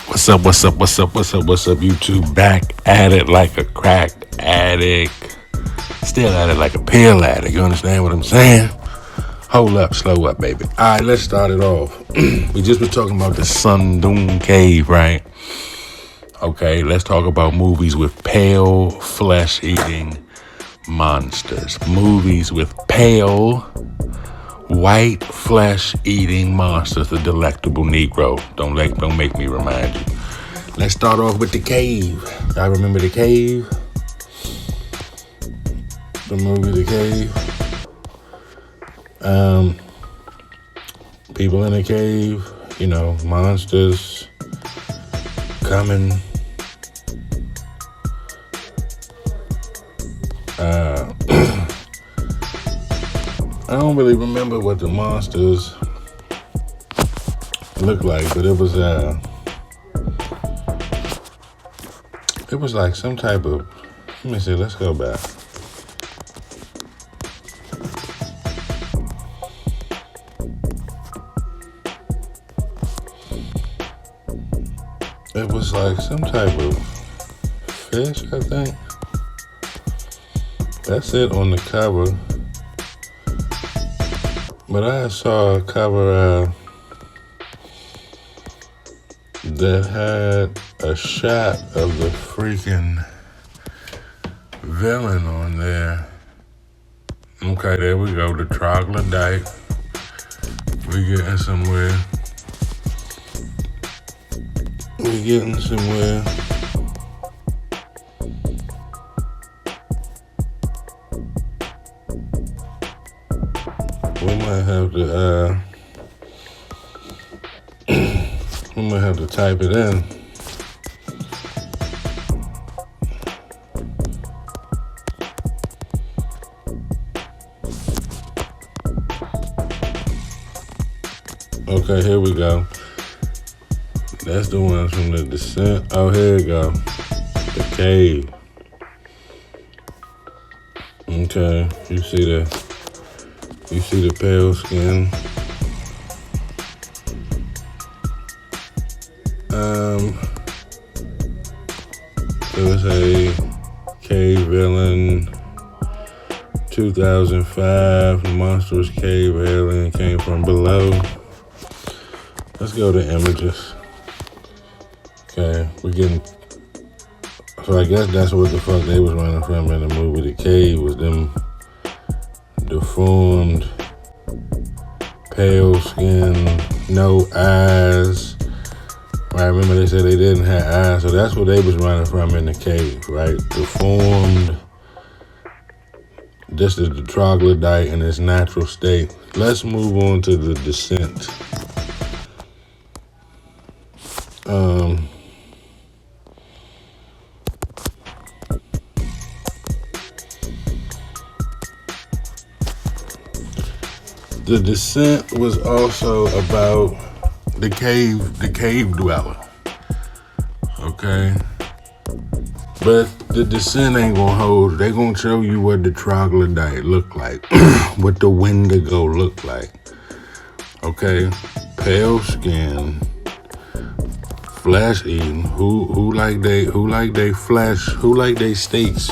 What's up, what's up, what's up, what's up, what's up, YouTube? Back at it like a crack addict. Still at it like a pill addict. You understand what I'm saying? Hold up, slow up, baby. Alright, let's start it off. We just were talking about the Sun Dune Cave, right? Okay, let's talk about movies with pale, flesh-eating monsters. Movies with pale, white flesh-eating monsters. The delectable Negro. Don't make me remind you. Let's start off with The Cave. I remember The Cave. The movie The Cave. People in a cave. You know, monsters coming. I don't really remember what the monsters looked like, but it was like some type of, let me see, let's go back. It was like some type of fish, I think. That's it on the cover. But I saw a cover that had a shot of the freaking villain on there. Okay, there we go, the troglodyte. We getting somewhere. We might have to type it in. Okay, here we go. That's the ones from The Descent. Oh, here we go. The Cave. Okay, you see the pale skin. It was a cave villain. 2005, monstrous cave alien came from below. Let's go to images. Okay, we're getting. So I guess that's what the fuck they was running from in the movie The Cave, was them deformed, pale skin, no eyes. I remember they said they didn't have eyes, so that's what they was running from in the cave, right? Deformed. This is the troglodyte in its natural state. Let's move on to The Descent. The Descent was also about the cave dweller. Okay? But The Descent ain't gonna hold. They gonna show you what the troglodyte look like. What the Wendigo look like. Okay? Pale skin. Flesh eating. Who like they flesh, who like they steaks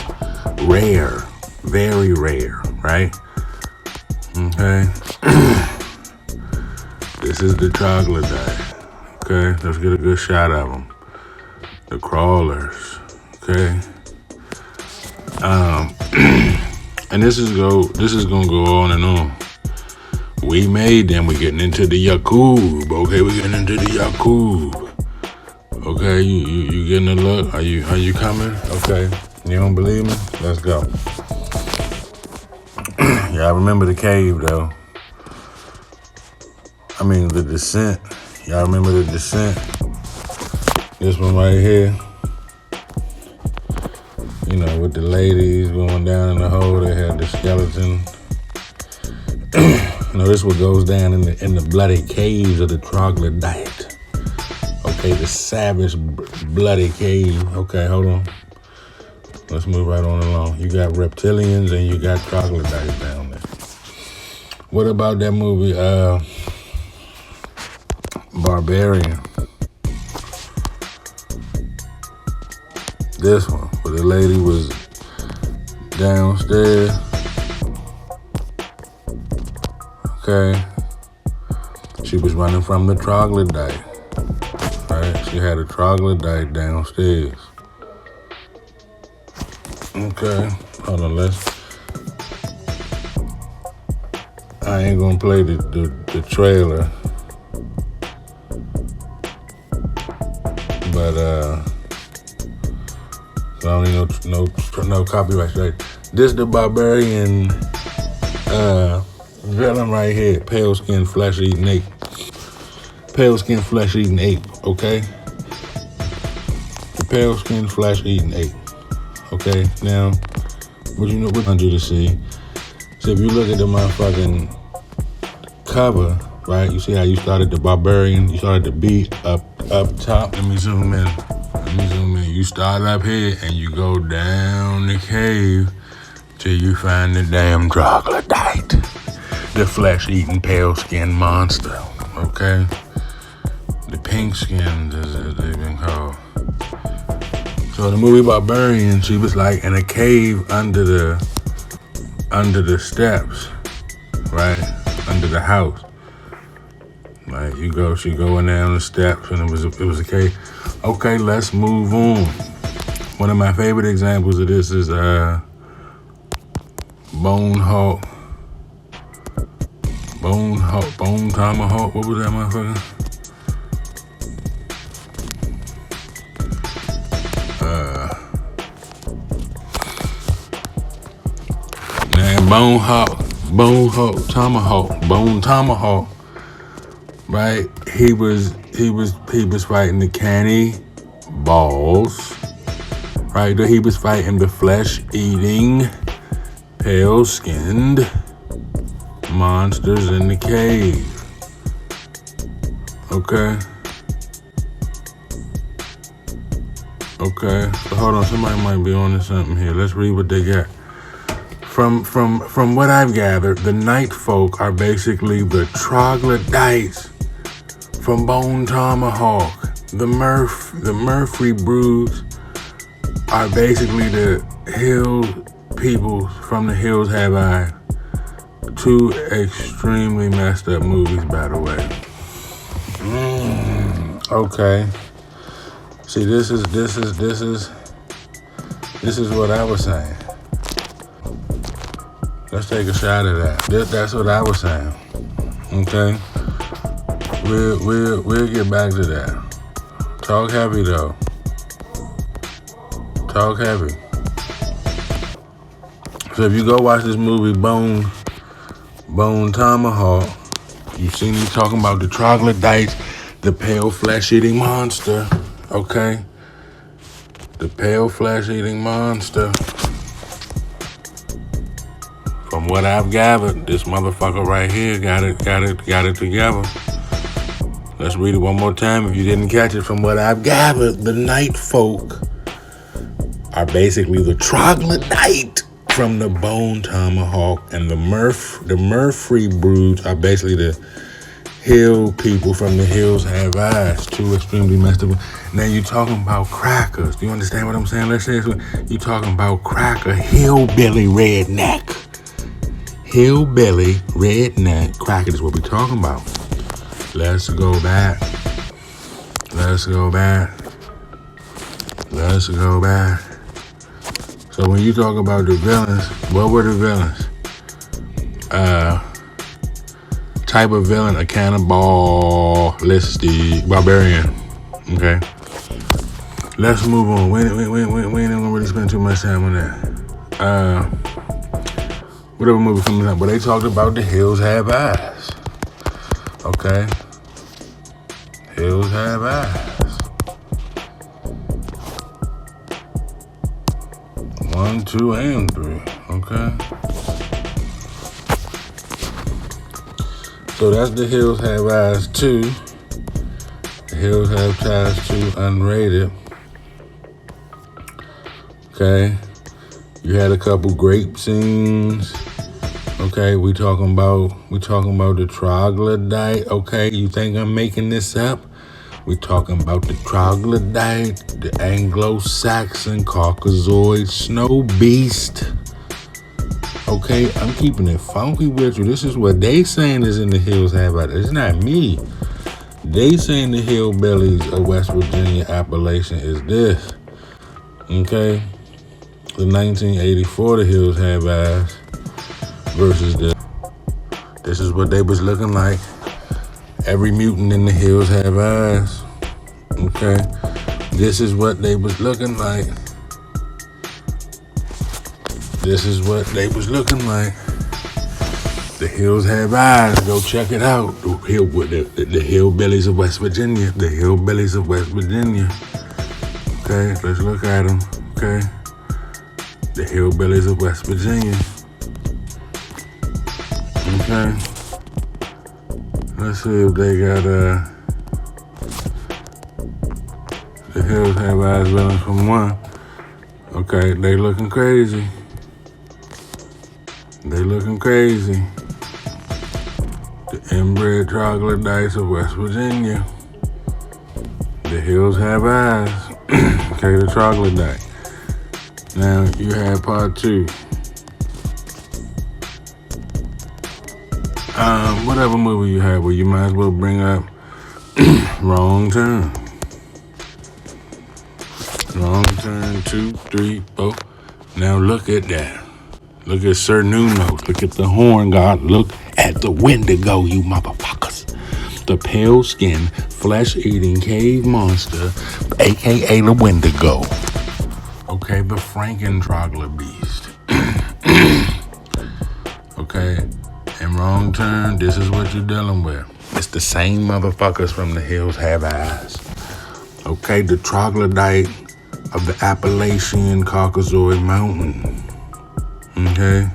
rare. Very rare, right? Okay. This is the troglodyte. Okay, let's get a good shot of them. The crawlers. Okay. And this is gonna go on and on. We made them. We're getting into the Yakub. Okay, we're getting into the Yakub. Okay, you getting a look? Are you coming? Okay. You don't believe me? Let's go. Yeah, I remember The Cave though. I mean, The Descent. Y'all remember The Descent? This one right here. You know, with the ladies going down in the hole, they had the skeleton. You know, this one goes down in the bloody caves of the troglodyte. Okay, the savage bloody cave. Okay, hold on. Let's move right on along. You got reptilians and you got troglodytes down there. What about that movie, Barbarian? This one, where the lady was downstairs. Okay. She was running from the troglodyte. Right? She had a troglodyte downstairs. Okay. Hold on, I ain't gonna play the trailer. But so I don't need no copyright strike. This the barbarian villain right here. Pale skin, flesh eating ape. Pale skin, flesh eating ape. Okay. The pale skin, flesh eating ape. Okay. Now, what I want you to see. So if you look at the motherfucking cover, right? You see how you started the barbarian. You started the beat up top. Let me zoom in. You start up here and you go down the cave till you find the damn troglodyte, the flesh-eating, pale-skinned monster. Okay, the pink skins as they've been called. So the movie Barbarian, she was like in a cave under the steps, right, under the house. Like she going down the steps and it was a cave. Okay, let's move on. One of my favorite examples of this is Bone Tomahawk. What was that motherfucker? Bone Tomahawk. Right? He was fighting the cannibals. Right? He was fighting the flesh-eating, pale-skinned monsters in the cave. Okay. So hold on, somebody might be on to something here. Let's read what they got. From what I've gathered, the night folk are basically the troglodytes from Bone Tomahawk. The Murphy Brews are basically the hill people from The Hills Have Eyes. Two extremely messed up movies, by the way. Okay. See, this is what I was saying. Let's take a shot at that. That's what I was saying. Okay. We'll get back to that. Talk heavy though. Talk heavy. So if you go watch this movie Bone Tomahawk, you see me talking about the troglodytes, the pale flesh-eating monster. Okay? The pale flesh-eating monster. From what I've gathered, this motherfucker right here got it together. Let's read it one more time if you didn't catch it. From what I've gathered, the night folk are basically the troglodyte from the Bone Tomahawk, and the Murphy Broods are basically the hill people from The Hills Have Eyes. Two extremely messed up. Now you talking about crackers. Do you understand what I'm saying? Let's say this. You talking about cracker, hillbilly redneck. Hillbilly redneck cracker is what we're talking about. Let's go back. So when you talk about the villains, what were the villains? Type of villain, a cannibalistic barbarian. Okay. Let's move on. We ain't gonna really spend too much time on that. Whatever movie comes out, but they talked about The Hills Have Eyes. Okay. Hills Have Eyes. 1, 2, and 3. Okay. So that's The Hills Have Eyes 2. The Hills Have Ties 2 unrated. Okay. You had a couple grape scenes. Okay, we talking about the troglodyte. Okay, you think I'm making this up? We talking about the troglodyte, the Anglo-Saxon Caucasoid snow beast. Okay, I'm keeping it funky with you. This is what they saying is in the hills have out. It's not me. They saying the hillbillies of West Virginia appellation is this. Okay, the 1984 the hills have ass versus this. This is what they was looking like. Every mutant in the hills have eyes. Okay, this is what they was looking like. This is what they was looking like. The hills have eyes. Go check it out. The hillbillies of West Virginia. The hillbillies of West Virginia. Okay, let's look at them. Okay, the hillbillies of West Virginia. Okay, let's see if they got the hills have eyes villains from one. Okay, they looking crazy. They looking crazy. The inbred troglodytes of West Virginia. The hills have eyes. Okay, the troglodyte. Now you have part two. Whatever movie you have, well, you might as well bring up Wrong Turn. Wrong Turn 2, 3, 4. Now look at that. Look at Sir Nunos. Look at the horn god. Look at the Wendigo, you motherfuckers. The pale skinned, flesh eating cave monster, aka the Wendigo. Okay, the Franken-Trogler beast. Okay, in Wrong Turn, this is what you're dealing with. It's the same motherfuckers from the hills have eyes. Okay, the troglodyte of the Appalachian Caucasoid Mountain. Okay,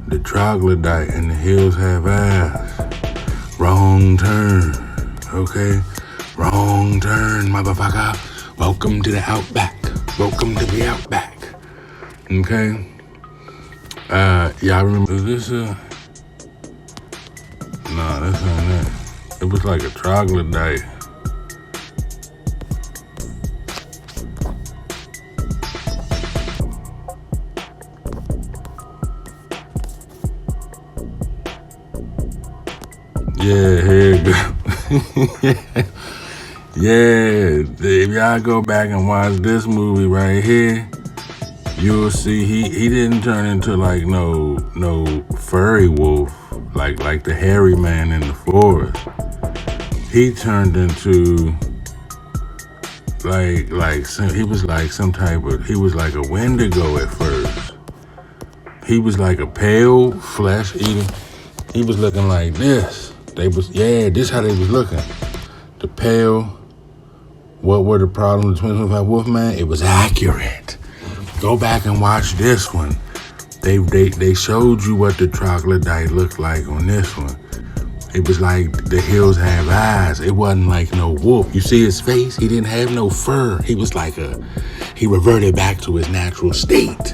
the troglodyte and the hills have eyes. Wrong turn. Okay, wrong turn, motherfucker. Welcome to the Outback. Welcome to the Outback. Okay. Y'all remember this? No, that's not it. It was like a troglodyte. Yeah, here you go. Yeah, if y'all go back and watch this movie right here, you'll see he didn't turn into like no furry wolf like the hairy man in the forest. He turned into he was like a Wendigo at first. He was like a pale flesh eating. He was looking like this. This how they was looking. The pale. What were the problems of the 2025 Wolfman? It was accurate. Go back and watch this one. They showed you what the troglodyte looked like on this one. It was like the hills have eyes. It wasn't like no wolf. You see his face? He didn't have no fur. He was like he reverted back to his natural state.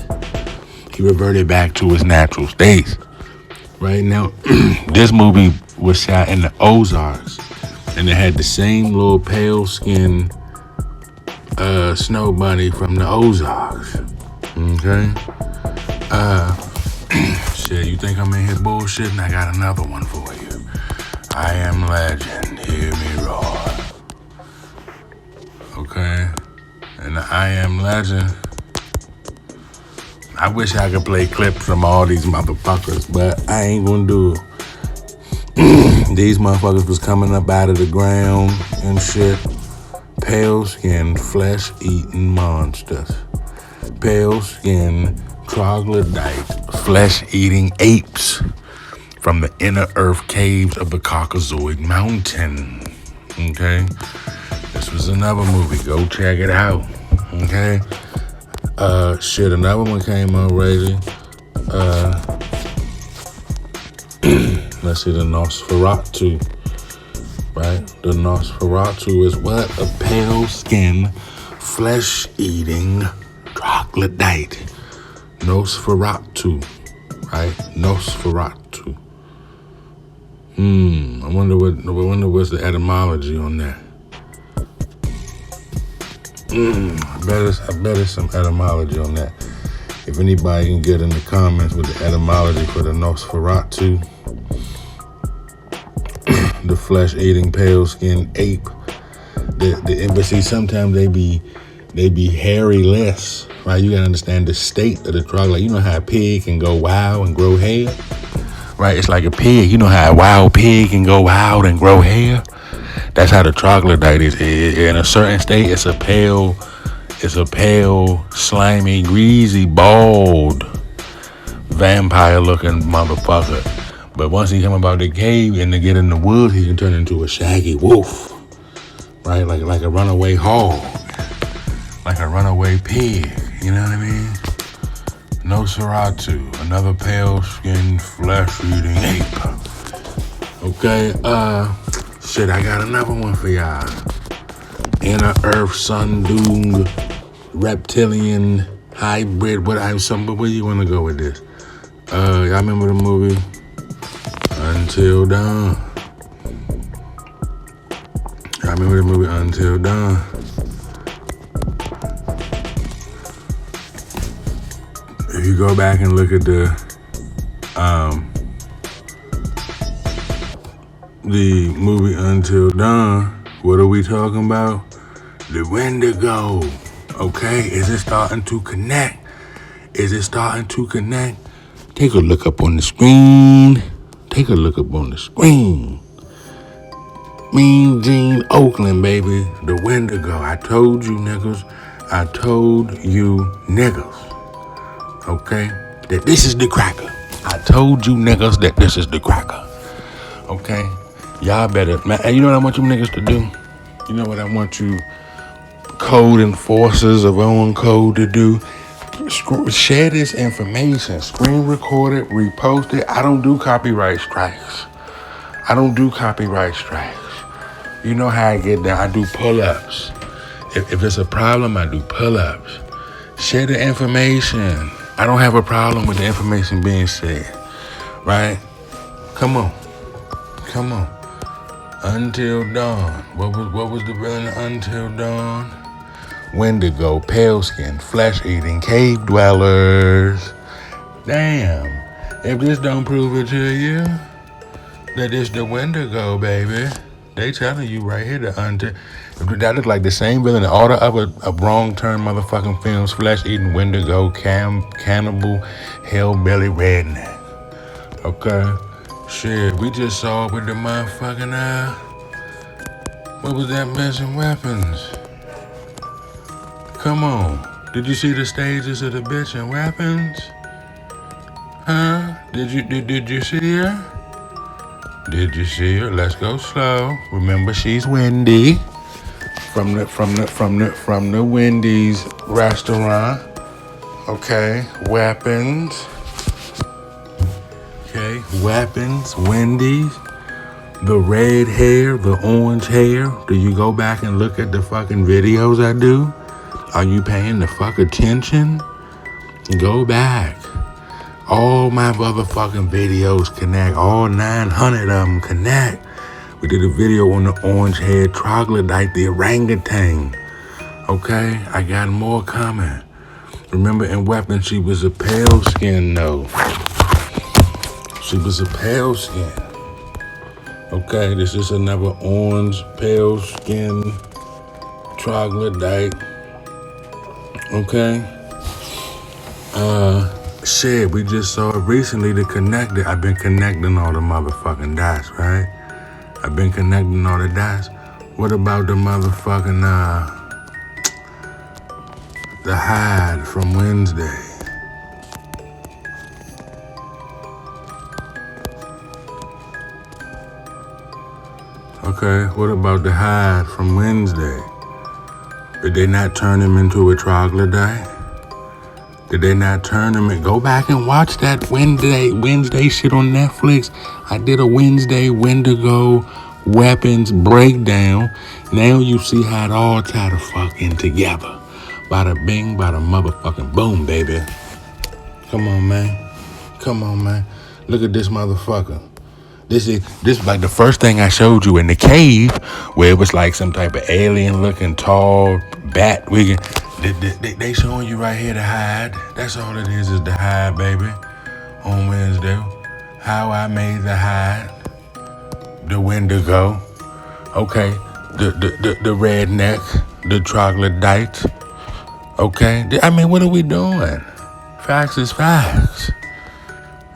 Right now, this movie was shot in the Ozarks, and it had the same little pale skin snow bunny from the Ozarks. Okay? Shit, you think I'm in here bullshitting? I got another one for you. I Am Legend, hear me roar. Okay? And the I Am Legend, I wish I could play clips from all these motherfuckers, but I ain't gonna do it. These motherfuckers was coming up out of the ground and shit. Pale-skinned, flesh-eating monsters. Pale-skinned, troglodyte, flesh-eating apes from the inner earth caves of the Caucasoid Mountain. Okay? This was another movie. Go check it out. Okay? Another one came already. Let's see, the Nosferatu. Right? The Nosferatu is what? A pale-skinned, flesh-eating troglodyte. Nosferatu. Right? Nosferatu. I wonder what's the etymology on that. I bet it's some etymology on that. If anybody can get in the comments with the etymology for the Nosferatu, the flesh-eating, pale-skinned ape. But see, sometimes they be hairy-less, right? You gotta understand the state of the troglodyte. You know how a pig can go wild and grow hair, right? It's like a pig. You know how a wild pig can go wild and grow hair. That's how the troglodyte is. In a certain state, it's a pale, slimy, greasy, bald, vampire-looking motherfucker. But once he come about the cave and to get in the woods, he can turn into a shaggy wolf, right? Like a runaway hog, like a runaway pig. You know what I mean? Nosferatu, another pale-skinned, flesh-eating ape. Okay, shit, I got another one for y'all. Inner Earth, Sun Dune, reptilian, hybrid. Where you want to go with this? Y'all remember the movie Until Dawn? I remember the movie Until Dawn. If you go back and look at the movie Until Dawn, what are we talking about? The Wendigo. Okay, is it starting to connect? Take a look up on the screen. Mean Gene Oakland, baby. The Wendigo. I told you niggas. Okay? That this is the cracker. I told you niggas that this is the cracker. Okay? Y'all better, man, you know what I want you niggas to do? You know what I want you code enforcers of own code to do? Share this information. Screen record it, repost it. I don't do copyright strikes. You know how I get down. I do pull-ups. If it's a problem, I do pull-ups. Share the information. I don't have a problem with the information being shared. Right? Come on. Until Dawn. What was the villain of Until Dawn? Wendigo, pale skin, flesh eating, cave dwellers. Damn. If this don't prove it to you, that it's the Wendigo, baby. They telling you right here that look like the same villain in all the other wrong turn motherfucking films. Flesh eating Wendigo, cannibal, hellbilly redneck. Okay? Shit, we just saw it with the motherfucking what was that missing weapons? Come on. Did you see the stages of the bitch and weapons? Huh? Did you see her? Let's go slow. Remember, she's Wendy from the Wendy's restaurant. Okay, weapons. Okay, weapons, Wendy's. The red hair, the orange hair. Do you go back and look at the fucking videos I do? Are you paying the fuck attention? Go back. All my motherfucking videos connect. All 900 of them connect. We did a video on the orange-haired troglodyte, the orangutan. Okay? I got more coming. Remember in Weapon, she was a pale skin, though. She was a pale skin. Okay? This is another orange, pale skin troglodyte. Okay? Shit, we just saw it recently to connect it. I've been connecting all the motherfucking dots, right? I've been connecting all the dots. What about the motherfucking, the hide from Wednesday? Okay, what about the hide from Wednesday? Did they not turn him into a troglodyte? Did they not turn him in? Go back and watch that Wednesday shit on Netflix. I did a Wednesday Wendigo weapons breakdown. Now you see how it all tied the fuck in together. Bada bing, bada motherfucking boom, baby. Come on, man. Look at this motherfucker. This is like the first thing I showed you in the cave, where it was like some type of alien looking tall bat. They showing you right here the hide. That's all it is the hide, baby. On Wednesday, how I made the hide, the Wendigo, okay, the redneck, the troglodyte, okay. I mean, what are we doing? Facts is facts.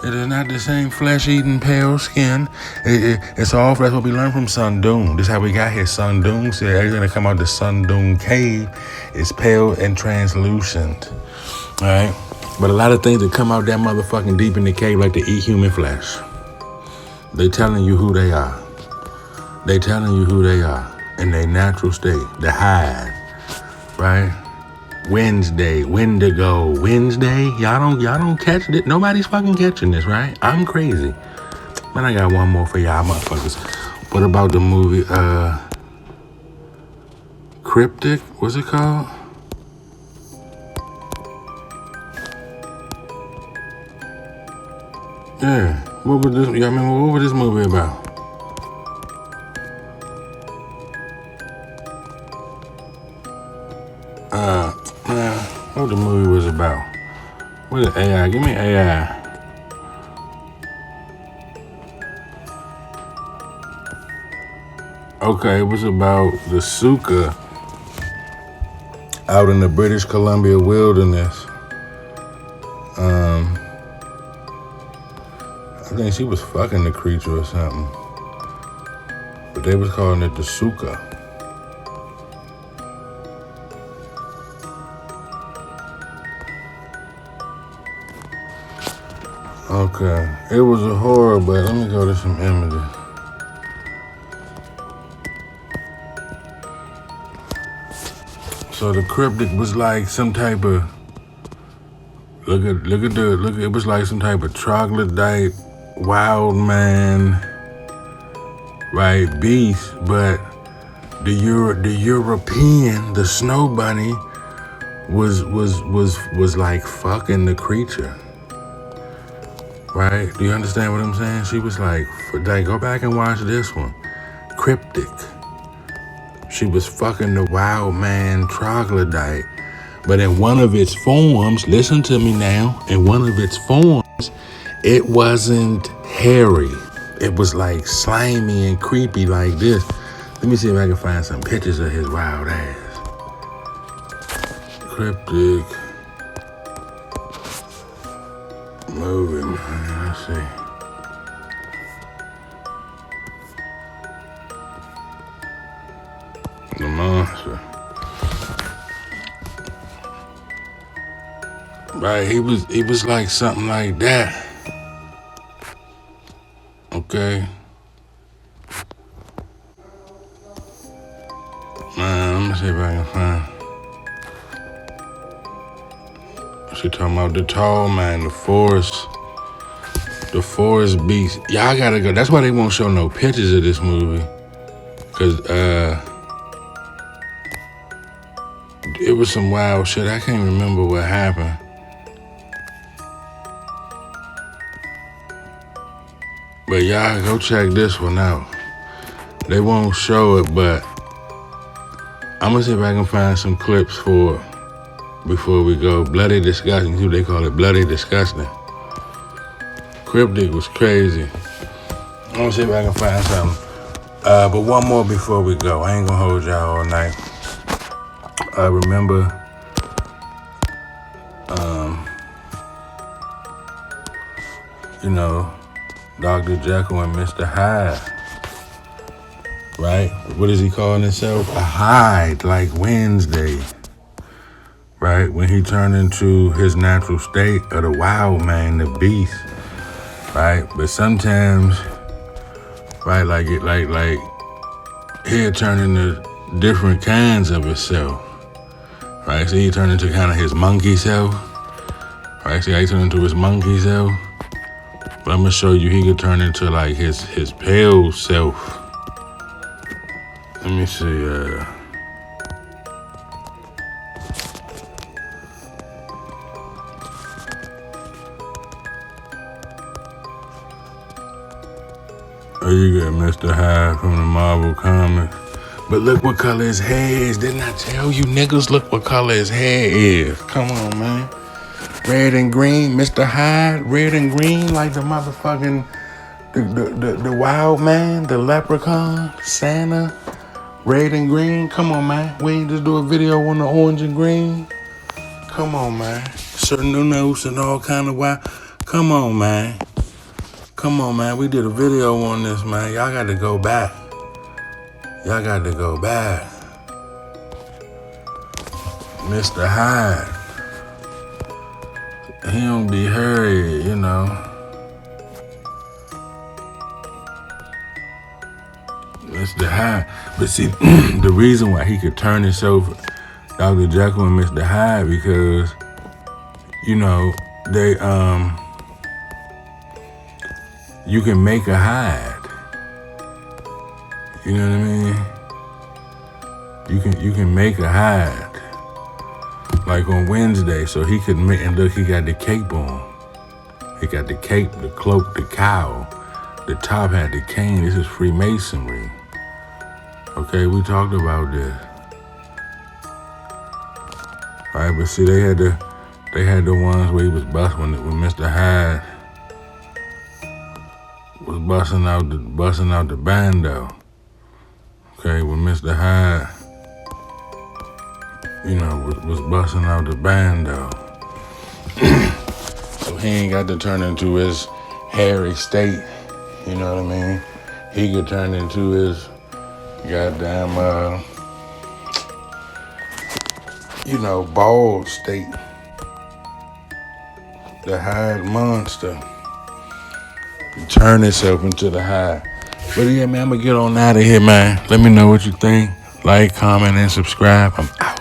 It is not the same flesh-eating, pale skin. It's all that's what we learned from Sun Dune. This is how we got here. Sun Dune said everything that come out the Sun Dune cave is pale and translucent. All right? But a lot of things that come out that motherfucking deep in the cave like to eat human flesh. They telling you who they are. They telling you who they are in their natural state. The hide. Right? Wednesday, Wendigo, Wednesday. Y'all don't catch it. Nobody's fucking catching this, right? I'm crazy. Man, I got one more for y'all motherfuckers. What about the movie Cryptic? What's it called? Yeah. What was this? Y'all remember what was this movie about? What the movie was about? What is AI? Give me AI. Okay, it was about the Suka out in the British Columbia wilderness. I think she was fucking the creature or something. But they was calling it the Suka. Okay, it was a horror, but let me go to some images. So the cryptic was like some type of it was like some type of troglodyte, wild man, right, beast, but the European, the snow bunny, was like fucking the creature. Right? Do you understand what I'm saying? She was like, go back and watch this one. Cryptic. She was fucking the wild man troglodyte. But in one of its forms, listen to me now, in one of its forms, it wasn't hairy. It was like slimy and creepy like this. Let me see if I can find some pictures of his wild ass. Cryptic. Movie, man. Let's see. The monster. Right, he was like something like that. Okay. Man, let me see if I can find. She talking about the tall man, the forest beast. Y'all gotta go. That's why they won't show no pictures of this movie. Cause it was some wild shit. I can't remember what happened. But y'all go check this one out. They won't show it, but I'm gonna see if I can find some clips for it before we go. Bloody Disgusting, too. They call it Bloody Disgusting. Cryptic was crazy. I'm gonna see if I can find something. But one more before we go. I ain't gonna hold y'all all night. I remember Dr. Jekyll and Mr. Hyde. Right? What is he calling himself? A Hyde, like Wednesday. Right? When he turned into his natural state of the wild man, the beast. Right? But sometimes, right, like he'll turn into different kinds of himself. Right? So he turned into kind of his monkey self. Right? See how he turned into his monkey self? But I'm gonna show you he could turn into like his pale self. Let me see, Oh, you get Mr. Hyde from the Marvel Comics. But look what color his hair is. Didn't I tell you niggas? Look what color his hair is. Come on, man. Red and green, Mr. Hyde. Red and green like the motherfucking the wild man, the leprechaun, Santa. Red and green. Come on, man. We ain't just do a video on the orange and green. Come on, man. Certain notes and all kind of wild. Come on, man. Come on, man. We did a video on this, man. Y'all got to go back. Y'all got to go back. Mr. Hyde. He don't be hurried, you know. Mr. Hyde. But see, the reason why he could turn himself Dr. Jekyll and Mr. Hyde, because, you know, they, you can make a Hyde. You know what I mean? You can make a Hyde. Like on Wednesday, so he could make, and look, he got the cape on. He got the cape, the cloak, the cowl. The top had the cane. This is Freemasonry. Okay, we talked about this. All right, but see, they had the ones where he was busting when Mr. Hyde was busting out the bando. Okay, when Mr. Hyde, you know, was busting out the bando. So he ain't got to turn into his hairy state. You know what I mean? He could turn into his goddamn, you know, bald state. The Hyde monster. Turn itself into the Hyde. But yeah, man, I'm going to get on out of here, man. Let me know what you think. Like, comment, and subscribe. I'm out.